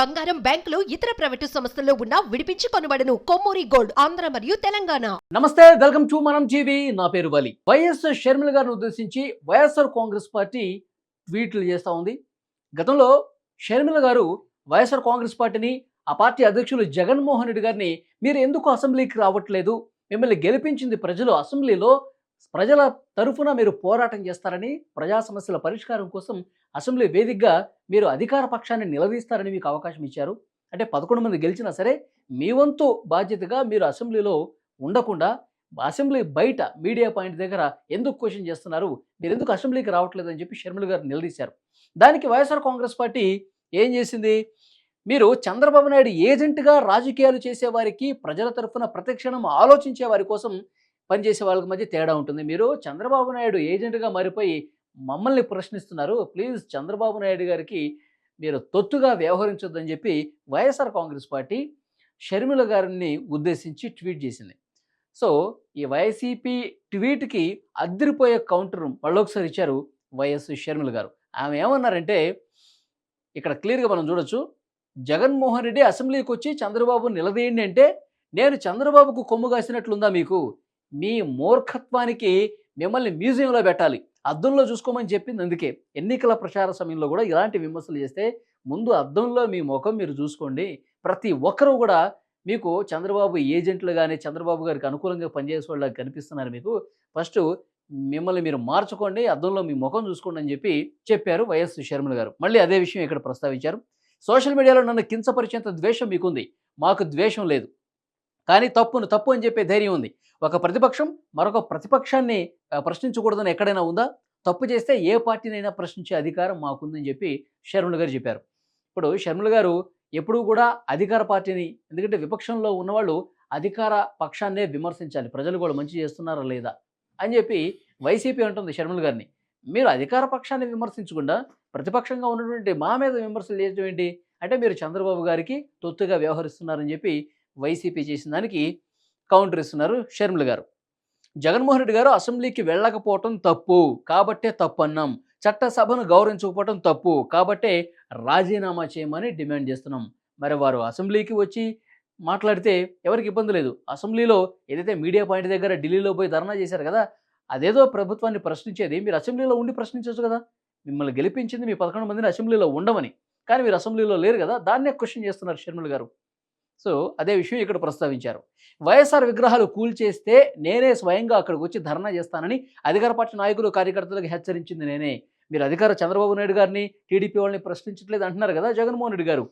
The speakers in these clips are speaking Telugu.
బంగారం, బ్యాంకులు, ఇతర ప్రైవేటు సంస్థల్లో ఉన్న విడిపించి కొనబడను. కొమ్మూరి గోల్డ్, ఆంధ్ర మరియు తెలంగాణ. నమస్తే, వెల్కమ్ టు మనం టీవీ. నా పేరు వలి. వైఎస్ షర్మిల గారిని ఉద్దేశించి వైఎస్ఆర్ కాంగ్రెస్ పార్టీ ట్వీట్లు చేస్తూ ఉంది. గతంలో షర్మిల గారు వైఎస్ఆర్ కాంగ్రెస్ పార్టీని, ఆ పార్టీ అధ్యక్షులు జగన్మోహన్ రెడ్డి గారిని మీరు ఎందుకు అసెంబ్లీకి రావట్లేదు, మిమ్మల్ని గెలిపించింది ప్రజలు, అసెంబ్లీలో ప్రజల తరఫున మీరు పోరాటం చేస్తారని, ప్రజా సమస్యల పరిష్కారం కోసం అసెంబ్లీ వేదికగా మీరు అధికార పక్షాన్ని నిలదీస్తారని మీకు అవకాశం ఇచ్చారు. అంటే 11 మంది గెలిచినా సరే మీ వంతు బాధ్యతగా మీరు అసెంబ్లీలో ఉండకుండా అసెంబ్లీ బయట మీడియా పాయింట్ దగ్గర ఎందుకు క్వశ్చన్ చేస్తున్నారు, మీరు ఎందుకు అసెంబ్లీకి రావట్లేదు అని చెప్పి షర్మిల గారు నిలదీశారు. దానికి వైఎస్ఆర్ కాంగ్రెస్ పార్టీ ఏం చేసింది, మీరు చంద్రబాబు నాయుడు ఏజెంట్గా రాజకీయాలు చేసేవారికి, ప్రజల తరఫున ప్రతిక్షణం ఆలోచించే వారి కోసం పనిచేసే వాళ్ళకి మధ్య తేడా ఉంటుంది. మీరు చంద్రబాబు నాయుడు ఏజెంట్గా మారిపోయి మమ్మల్ని ప్రశ్నిస్తున్నారు. ప్లీజ్ చంద్రబాబు నాయుడు గారికి మీరు తొత్తుగా వ్యవహరించొద్దని చెప్పి వైఎస్ఆర్ కాంగ్రెస్ పార్టీ షర్మిల గారిని ఉద్దేశించి ట్వీట్ చేసింది. సో ఈ వైసీపీ ట్వీట్కి అదిరిపోయే కౌంటర్ మళ్ళొకసారి ఇచ్చారు వైఎస్ షర్మిల గారు. ఆమె ఏమన్నారంటే, ఇక్కడ క్లియర్గా మనం చూడొచ్చు, జగన్మోహన్ రెడ్డి అసెంబ్లీకి వచ్చి చంద్రబాబు నిలదీయండి అంటే నేను చంద్రబాబుకు కొమ్ము కాసినట్లుందా మీకు? మీ మూర్ఖత్వానికి మిమ్మల్ని మ్యూజియంలో పెట్టాలి, అద్దంలో చూసుకోమని చెప్పింది. అందుకే ఎన్నికల ప్రచార సమయంలో కూడా ఇలాంటి విమర్శలు చేస్తే ముందు అద్దంలో మీ ముఖం మీరు చూసుకోండి. ప్రతి ఒక్కరూ కూడా మీకు చంద్రబాబు ఏజెంట్లుగానే, చంద్రబాబు గారికి అనుకూలంగా పనిచేసే వాళ్ళకి కనిపిస్తున్నారు. మీకు ఫస్ట్ మిమ్మల్ని మీరు మార్చుకోండి, అద్దంలో మీ ముఖం చూసుకోండి అని చెప్పారు వైఎస్ షర్మిల గారు. మళ్ళీ అదే విషయం ఇక్కడ ప్రస్తావించారు. సోషల్ మీడియాలో నన్ను కించపరిచేంత ద్వేషం మీకుంది, మాకు ద్వేషం లేదు, కానీ తప్పును తప్పు అని చెప్పే ధైర్యం ఉంది. ఒక ప్రతిపక్షం మరొక ప్రతిపక్షాన్ని ప్రశ్నించకూడదని ఎక్కడైనా ఉందా? తప్పు చేస్తే ఏ పార్టీనైనా ప్రశ్నించే అధికారం మాకుందని చెప్పి షర్మిల గారు చెప్పారు. ఇప్పుడు షర్మిల గారు ఎప్పుడూ కూడా అధికార పార్టీని, ఎందుకంటే విపక్షంలో ఉన్నవాళ్ళు అధికార పక్షాన్నే విమర్శించాలి, ప్రజలు కూడా మంచి చేస్తున్నారా లేదా అని చెప్పి వైసీపీ అంటుంది షర్మిల గారిని. మీరు అధికార పక్షాన్ని విమర్శించకుండా ప్రతిపక్షంగా ఉన్నటువంటి మా మీద విమర్శలు చేయడం ఏంటి అంటే, మీరు చంద్రబాబు గారికి తొత్తుగా వ్యవహరిస్తున్నారని చెప్పి వైసీపీ చేసిన దానికి కౌంటర్ ఇస్తున్నారు షర్మిల గారు. జగన్మోహన్ రెడ్డి గారు అసెంబ్లీకి వెళ్ళకపోవటం తప్పు కాబట్టే తప్పు అన్నాం, చట్టసభను గౌరవించకపోవటం తప్పు కాబట్టే రాజీనామా చేయమని డిమాండ్ చేస్తున్నాం. మరి వారు అసెంబ్లీకి వచ్చి మాట్లాడితే ఎవరికి ఇబ్బంది లేదు. అసెంబ్లీలో ఏదైతే మీడియా పాయింట్ దగ్గర ఢిల్లీలో పోయి ధర్నా చేశారు కదా, అదేదో ప్రభుత్వాన్ని ప్రశ్నించేది మీరు అసెంబ్లీలో ఉండి ప్రశ్నించవచ్చు కదా. మిమ్మల్ని గెలిపించింది మీ 11 మందిని అసెంబ్లీలో ఉండమని, కానీ మీరు అసెంబ్లీలో లేరు కదా, దాన్నే క్వశ్చన్ చేస్తున్నారు షర్మిల గారు. సో అదే విషయం ఇక్కడ ప్రస్తావించారు. వైఎస్ఆర్ విగ్రహాలు కూల్చేస్తే నేనే స్వయంగా అక్కడికి వచ్చి ధర్నా చేస్తానని అధికార పార్టీ నాయకులు, కార్యకర్తలకు హెచ్చరించింది నేనే. మీరు అధికార చంద్రబాబు నాయుడు గారిని, టీడీపీ వాళ్ళని ప్రశ్నించట్లేదు అంటున్నారు కదా జగన్మోహన్ రెడ్డి గారు.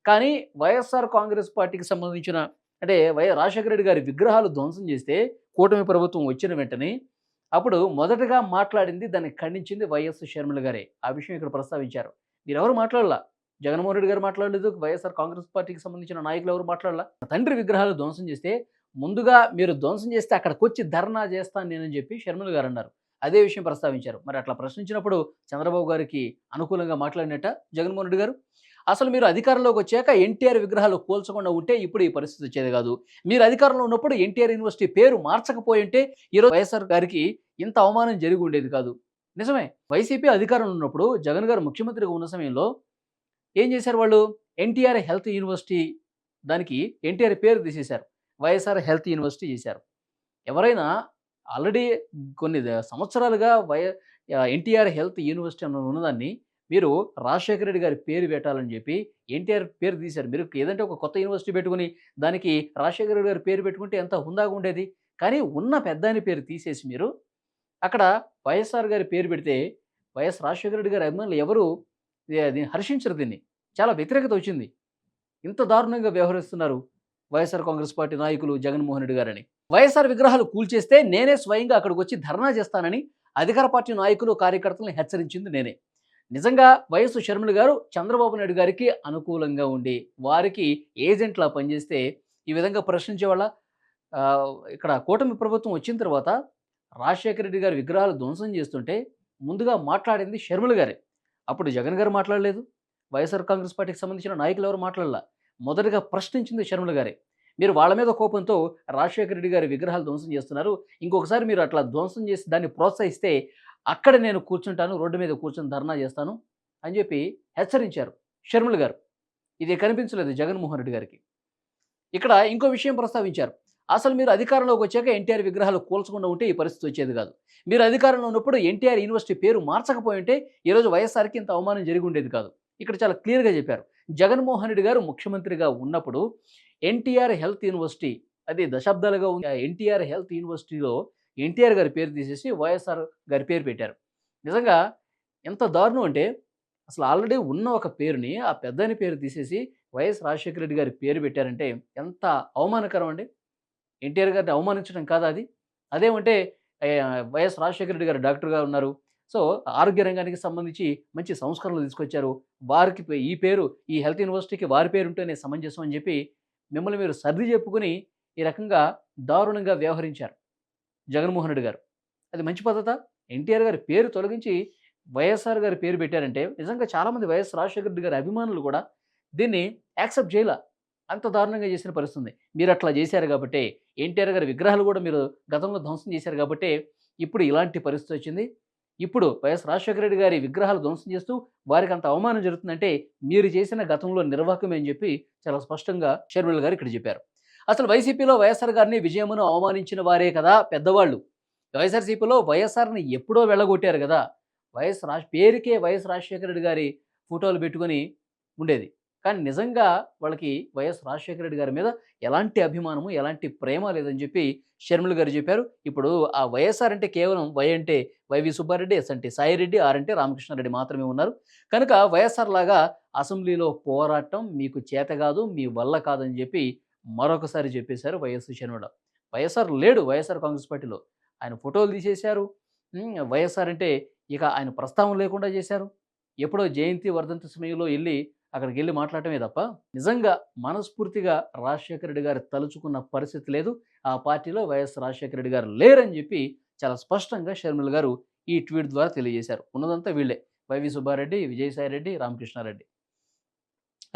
కానీ వైఎస్ఆర్ కాంగ్రెస్ పార్టీకి సంబంధించిన, అంటే రాజశేఖర రెడ్డి గారి విగ్రహాలు ధ్వంసం చేస్తే కూటమి ప్రభుత్వం వచ్చిన వెంటనే అప్పుడు మొదటగా మాట్లాడింది, దాన్ని ఖండించింది వైఎస్ షర్మిల గారే. ఆ విషయం ఇక్కడ ప్రస్తావించారు. మీరెవరు మాట్లాడాల, జగన్మోహన్ రెడ్డి గారు మాట్లాడలేదు, వైఎస్ఆర్ కాంగ్రెస్ పార్టీకి సంబంధించిన నాయకులు ఎవరు మాట్లాడాల. తండ్రి విగ్రహాలు ధ్వంసం చేస్తే ముందుగా మీరు ధ్వంసం చేస్తే అక్కడికి వచ్చి ధర్నా చేస్తాను నేనని చెప్పి షర్మిల గారు అన్నారు. అదే విషయం ప్రస్తావించారు. మరి అట్లా ప్రశ్నించినప్పుడు చంద్రబాబు గారికి అనుకూలంగా మాట్లాడినట్ట జగన్మోహన్ రెడ్డి గారు. అసలు మీరు అధికారంలోకి వచ్చాక ఎన్టీఆర్ విగ్రహాలు కూల్చకుండా ఉంటే ఇప్పుడు ఈ పరిస్థితి వచ్చేది కాదు. మీరు అధికారంలో ఉన్నప్పుడు ఎన్టీఆర్ యూనివర్సిటీ పేరు మార్చకపోయి ఉంటే ఈరోజు వైఎస్ఆర్ గారికి ఇంత అవమానం జరిగి ఉండేది కాదు. నిజమే, వైసీపీ అధికారంలో ఉన్నప్పుడు జగన్ గారు ముఖ్యమంత్రిగా ఉన్న సమయంలో ఏం చేశారు వాళ్ళు, ఎన్టీఆర్ హెల్త్ యూనివర్సిటీ, దానికి ఎన్టీఆర్ పేరు తీసేశారు, వైఎస్ఆర్ హెల్త్ యూనివర్సిటీ చేశారు. ఎవరైనా ఆల్రెడీ కొన్ని సంవత్సరాలుగా ఎన్టీఆర్ హెల్త్ యూనివర్సిటీ అన్న ఉన్నదాన్ని మీరు రాజశేఖర రెడ్డి గారి పేరు పెట్టాలని చెప్పి ఎన్టీఆర్ పేరు తీశారు. మీరు ఏదంటే ఒక కొత్త యూనివర్సిటీ పెట్టుకుని దానికి రాజశేఖర రెడ్డి గారి పేరు పెట్టుకుంటే ఎంత హుందాగా ఉండేది. కానీ ఉన్న పెద్దాయన పేరు తీసేసి మీరు అక్కడ వైఎస్ఆర్ గారి పేరు పెడితే వైఎస్ రాజశేఖర రెడ్డి గారి అభిమానులు ఎవరు దీన్ని హర్షించరు, దీన్ని చాలా వ్యతిరేకత వచ్చింది. ఇంత దారుణంగా వ్యవహరిస్తున్నారు వైఎస్ఆర్ కాంగ్రెస్ పార్టీ నాయకులు జగన్మోహన్ రెడ్డి గారని. వైఎస్ఆర్ విగ్రహాలు కూల్చేస్తే నేనే స్వయంగా అక్కడికి వచ్చి ధర్నా చేస్తానని అధికార పార్టీ నాయకులు, కార్యకర్తలను హెచ్చరించింది నేనే. నిజంగా వైఎస్ షర్మిల గారు చంద్రబాబు నాయుడు గారికి అనుకూలంగా ఉండి వారికి ఏజెంట్లా పనిచేస్తే ఈ విధంగా ప్రశ్నించే వాళ్ళ. ఇక్కడ కూటమి ప్రభుత్వం వచ్చిన తర్వాత రాజశేఖర రెడ్డి గారి విగ్రహాలు ధ్వంసం చేస్తుంటే ముందుగా మాట్లాడింది షర్మిల గారే. అప్పుడు జగన్ గారు మాట్లాడలేదు, వైఎస్ఆర్ కాంగ్రెస్ పార్టీకి సంబంధించిన నాయకులు ఎవరు మాట్లాడలా. మొదటగా ప్రశ్నించింది షర్మిల గారే. మీరు వాళ్ళ మీద కోపంతో రాజశేఖర రెడ్డి గారి విగ్రహాలు ధ్వంసం చేస్తున్నారు, ఇంకొకసారి మీరు అట్లా ధ్వంసం చేసి దాన్ని ప్రోత్సహిస్తే అక్కడ నేను కూర్చుంటాను, రోడ్డు మీద కూర్చొని ధర్నా చేస్తాను అని చెప్పి హెచ్చరించారు షర్మిల గారు. ఇది కనిపించలేదు జగన్మోహన్ రెడ్డి గారికి. ఇక్కడ ఇంకో విషయం ప్రస్తావించారు. అసలు మీరు అధికారంలోకి వచ్చాక ఎన్టీఆర్ విగ్రహాలు కూల్చకుండా ఉంటే ఈ పరిస్థితి వచ్చేది కాదు. మీరు అధికారంలో ఉన్నప్పుడు ఎన్టీఆర్ యూనివర్సిటీ పేరు మార్చకపోయి ఉంటే ఈరోజు వైఎస్ఆర్‌కి ఇంత అవమానం జరిగి ఉండేది కాదు. ఇక్కడ చాలా క్లియర్‌గా చెప్పారు. జగన్మోహన్ రెడ్డి గారు ముఖ్యమంత్రిగా ఉన్నప్పుడు ఎన్టీఆర్ హెల్త్ యూనివర్సిటీ అది దశాబ్దాలుగా ఉన్న ఎన్టీఆర్ హెల్త్ యూనివర్సిటీలో ఎన్టీఆర్ గారి పేరు తీసేసి వైఎస్ఆర్ గారి పేరు పెట్టారు. నిజంగా ఎంత దారుణం అంటే అసలు ఆల్రెడీ ఉన్న ఒక పేరుని ఆ పెద్దాయన పేరు తీసేసి వైఎస్ రాజశేఖర రెడ్డి గారి పేరు పెట్టారంటే ఎంత అవమానకరం అండి. ఎన్టీఆర్ గారిని అవమానించడం కాదా అది? అదేమంటే వైఎస్ రాజశేఖర రెడ్డి గారు డాక్టర్‌గా ఉన్నారు. సో, ఆరోగ్య రంగానికి సంబంధించి మంచి సంస్కరణలు తీసుకొచ్చారు. వారికి ఈ పేరు ఈ హెల్త్ యూనివర్సిటీకి వారి పేరు ఉంటేనే సమంజసం అని చెప్పి మిమ్మల్ని మీరు సర్ది చెప్పుకొని ఈ రకంగా దారుణంగా వ్యవహరించారు జగన్మోహన్ రెడ్డి గారు. అది మంచి పద్ధతా? ఎన్టీఆర్ గారి పేరు తొలగించి వైఎస్ఆర్ గారి పేరు పెట్టారంటే నిజంగా చాలామంది వైఎస్ రాజశేఖర రెడ్డి గారి అభిమానులు కూడా దీన్ని యాక్సెప్ట్ చేయలా. అంత దారుణంగా చేసిన పరిస్థితి ఉంది. మీరు అట్లా చేశారు కాబట్టే ఎన్టీఆర్ గారి విగ్రహాలు కూడా మీరు గతంలో ధ్వంసం చేశారు కాబట్టే ఇప్పుడు ఇలాంటి పరిస్థితి వచ్చింది. ఇప్పుడు వైఎస్ రాజశేఖర రెడ్డి గారి విగ్రహాలు ధ్వంసం చేస్తూ వారికి అంత అవమానం జరుగుతుందంటే మీరు చేసిన గతంలో నిర్వాహకమే అని చెప్పి చాలా స్పష్టంగా షర్మిల గారు ఇక్కడ చెప్పారు. అసలు వైసీపీలో వైఎస్ఆర్ గారిని విజయమును అవమానించిన వారే కదా పెద్దవాళ్ళు. వైఎస్ఆర్సీపీలో వైఎస్ఆర్ని ఎప్పుడో వెళ్ళగొట్టారు కదా. పేరుకే వైఎస్ రాజశేఖర రెడ్డి గారి ఫోటోలు పెట్టుకొని ఉండేది. కానీ నిజంగా వాళ్ళకి వైఎస్ రాజశేఖర రెడ్డి గారి మీద ఎలాంటి అభిమానము, ఎలాంటి ప్రేమ లేదని చెప్పి షర్మిల గారు చెప్పారు. ఇప్పుడు ఆ వైఎస్ఆర్ అంటే కేవలం వై అంటే వైవి సుబ్బారెడ్డి, ఎస్ అంటే సాయిరెడ్డి, ఆర్ అంటే రామకృష్ణారెడ్డి మాత్రమే ఉన్నారు. కనుక వైఎస్ఆర్ లాగా అసెంబ్లీలో పోరాటం మీకు చేత కాదు, మీ వల్ల కాదని చెప్పి మరొకసారి చెప్పేశారు వైఎస్ షర్మిల. వైఎస్ఆర్ లేడు వైఎస్ఆర్ కాంగ్రెస్ పార్టీలో. ఆయన ఫోటోలు తీసేశారు. వైఎస్ఆర్ అంటే ఇక ఆయన ప్రస్తావన లేకుండా చేశారు. ఎప్పుడో జయంతి వర్ధంతి సమయంలో అక్కడికి వెళ్ళి మాట్లాడటమే తప్ప నిజంగా మనస్ఫూర్తిగా రాజశేఖర రెడ్డి గారు తలుచుకున్న పరిస్థితి లేదు. ఆ పార్టీలో వైఎస్ రాజశేఖర రెడ్డి గారు లేరని చెప్పి చాలా స్పష్టంగా షర్మిల గారు ఈ ట్వీట్ ద్వారా తెలియజేశారు. ఉన్నదంతా వీళ్ళే వైవి సుబ్బారెడ్డి, విజయసాయిరెడ్డి, రామకృష్ణారెడ్డి.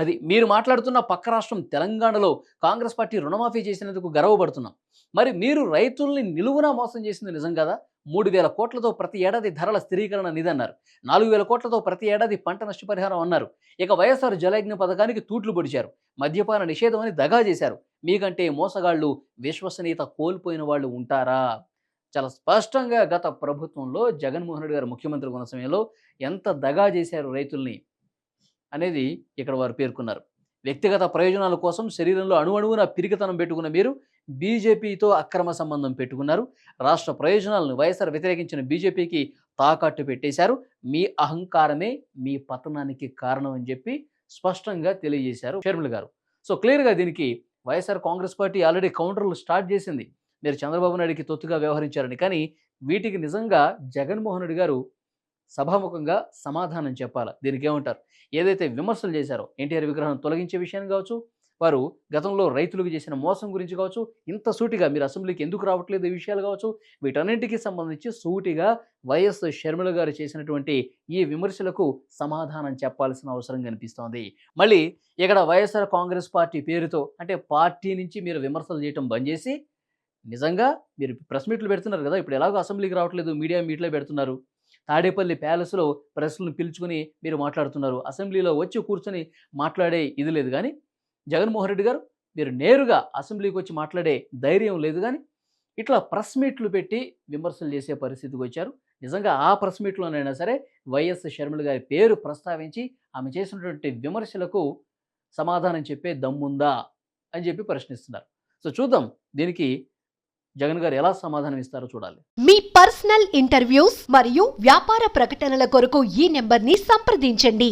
అది మీరు మాట్లాడుతున్న పక్క రాష్ట్రం తెలంగాణలో కాంగ్రెస్ పార్టీ రుణమాఫీ చేసినందుకు గర్వపడుతున్నాం. మరి మీరు రైతుల్ని నిలువునా మోసం చేసింది నిజం కదా. 3,000 కోట్లతో ప్రతి ఏడాది ధరల స్థిరీకరణ నిధి అన్నారు. 4,000 కోట్లతో ప్రతి ఏడాది పంట నష్టపరిహారం అన్నారు. ఇక వైఎస్ఆర్ జలయజ్ఞ పథకానికి తూట్లు పొడిచారు. మద్యపాన నిషేధం అని దగా చేశారు. మీకంటే మోసగాళ్ళు, విశ్వసనీయత కోల్పోయిన వాళ్ళు ఉంటారా? చాలా స్పష్టంగా గత ప్రభుత్వంలో జగన్మోహన్ రెడ్డి గారు ముఖ్యమంత్రిగా ఉన్న సమయంలో ఎంత దగా చేశారు రైతుల్ని అనేది ఇక్కడ వారు పేర్కొన్నారు. వ్యక్తిగత ప్రయోజనాల కోసం శరీరంలో అణువణువున పిరికితనం పెట్టుకున్న మీరు బీజేపీతో అక్రమ సంబంధం పెట్టుకున్నారు. రాష్ట్ర ప్రయోజనాలను వైఎస్ఆర్ వ్యతిరేకించిన బీజేపీకి తాకట్టు పెట్టేశారు. మీ అహంకారమే మీ పతనానికి కారణం అని చెప్పి స్పష్టంగా తెలియజేశారు షర్మిల గారు. సో క్లియర్గా దీనికి వైఎస్ఆర్ కాంగ్రెస్ పార్టీ ఆల్రెడీ కౌంటర్లు స్టార్ట్ చేసింది. మీరు చంద్రబాబు నాయుడికి తొత్తుగా వ్యవహరించారని. కానీ వీటికి నిజంగా జగన్మోహన్ రెడ్డి గారు సభాముఖంగా సమాధానం చెప్పాలి. దీనికి ఏమంటారు? ఏదైతే విమర్శలు చేశారో ఎన్టీఆర్ విగ్రహం తొలగించే విషయాన్ని కావచ్చు, వారు గతంలో రైతులకు చేసిన మోసం గురించి కావచ్చు, ఇంత సూటిగా మీరు అసెంబ్లీకి ఎందుకు రావట్లేదు ఈ విషయాలు కావచ్చు, వీటన్నింటికి సంబంధించి సూటిగా వైఎస్ షర్మిల గారు చేసినటువంటి ఈ విమర్శలకు సమాధానం చెప్పాల్సిన అవసరం కనిపిస్తోంది. మళ్ళీ ఇక్కడ వైఎస్ఆర్ కాంగ్రెస్ పార్టీ పేరుతో అంటే పార్టీ నుంచి మీరు విమర్శలు చేయటం బంద్ చేసి నిజంగా మీరు ప్రెస్ మీట్లు పెడుతున్నారు కదా. ఇప్పుడు ఎలాగో అసెంబ్లీకి రావట్లేదు, మీడియా మీట్లో పెడుతున్నారు. తాడేపల్లి ప్యాలెస్లో ప్రెస్లను పిలుచుకుని మీరు మాట్లాడుతున్నారు. అసెంబ్లీలో వచ్చి కూర్చొని మాట్లాడే ఇది లేదు. కానీ జగన్మోహన్ రెడ్డి గారు మీరు నేరుగా అసెంబ్లీకి వచ్చి మాట్లాడే ధైర్యం లేదు. కానీ ఇట్లా ప్రెస్ మీట్లు పెట్టి విమర్శలు చేసే పరిస్థితికి వచ్చారు. నిజంగా ఆ ప్రెస్ మీట్లోనైనా సరే వైఎస్ షర్మిల గారి పేరు ప్రస్తావించి ఆమె చేసినటువంటి విమర్శలకు సమాధానం చెప్పే దమ్ముందా అని చెప్పి ప్రశ్నిస్తున్నారు. సో చూద్దాం దీనికి జగన్ గారు ఎలా సమాధానం ఇస్తారో చూడాలి. మీ పర్సనల్ ఇంటర్వ్యూస్ మరియు వ్యాపార ప్రకటనల కొరకు ఈ నెంబర్ని సంప్రదించండి.